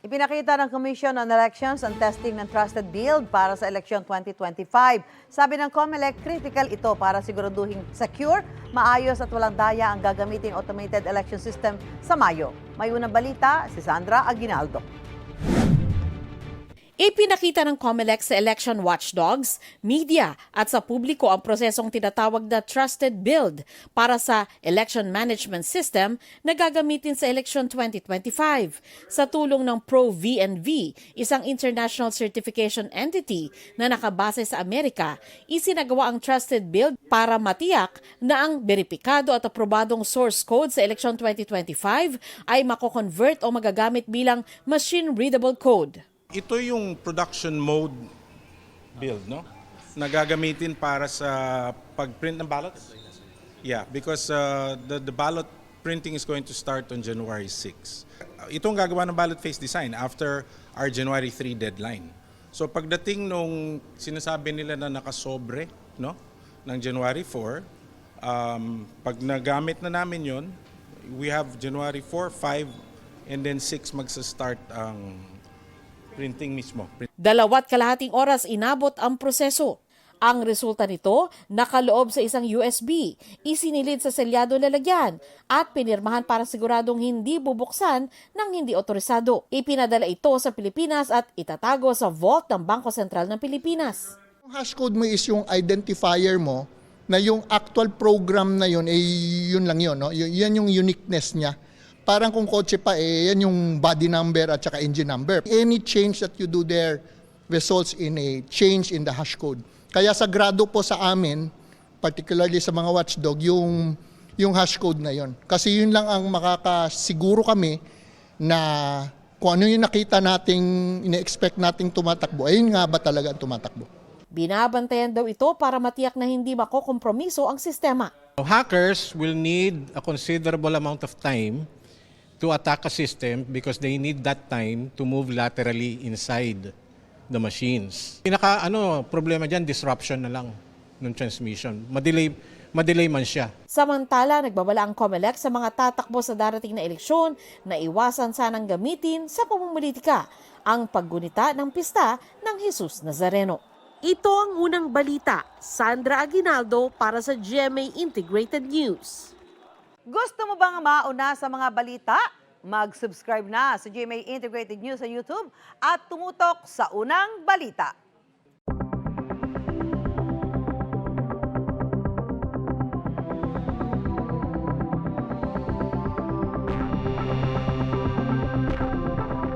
Ipinakita ng Commission on Elections ang testing ng Trusted Build para sa eleksyon 2025. Sabi ng COMELEC, critical ito para siguraduhin secure, maayos at walang daya ang gagamiting automated election system sa Mayo. May unang balita, si Sandra Aguinaldo. Ipinakita ng COMELEC sa election watchdogs, media at sa publiko ang prosesong tinatawag na Trusted Build para sa election management system na gagamitin sa election 2025. Sa tulong ng Pro-VNV, isang international certification entity na nakabase sa Amerika, isinagawa ang Trusted Build para matiyak na ang beripikado at aprobadong source code sa election 2025 ay mako-convert o magagamit bilang machine-readable code. Ito yung production mode build, no? Na gagamitin para sa pag-print ng ballots. Yeah, because the ballot printing is going to start on January 6. Itong gagawa ng ballot face design after our January 3 deadline. So pagdating nung sinasabi nila na nakasobre, no? Ng January 4, pag nagamit na namin yon, we have January 4, 5, and then 6 magsa-start ang printing mismo. 2.5 oras inabot ang proseso. Ang resulta nito, nakaloob sa isang USB, isinilid sa selyado lalagyan at pinirmahan para siguradong hindi bubuksan ng hindi otorisado. Ipinadala ito sa Pilipinas at itatago sa vault ng Bangko Sentral ng Pilipinas. Yung hashcode mo is yung identifier mo na yung actual program na yun, yun lang yun. No? Yan yung uniqueness niya. Parang kung kotse pa, yan yung body number at saka engine number. Any change that you do there results in a change in the hash code. Kaya sagrado po sa amin, particularly sa mga watchdog, yung hash code na yon. Kasi yun lang ang makakasiguro kami na kung ano yung nakita nating, ina-expect nating tumatakbo, ayun nga ba talaga ang tumatakbo. Binabantayan daw ito para matiyak na hindi makokompromiso ang sistema. Hackers will need a considerable amount of time to attack a system because they need that time to move laterally inside the machines. Problema dyan, disruption na lang ng transmission. Madelay man siya. Samantala, nagbabala ang COMELEC sa mga tatakbo sa darating na eleksyon na iwasan sanang gamitin sa pamumulitika ang paggunita ng pista ng Jesus Nazareno. Ito ang unang balita. Sandra Aguinaldo para sa GMA Integrated News. Gusto mo bang mauna sa mga balita? Mag-subscribe na sa GMA Integrated News sa YouTube at tumutok sa unang balita.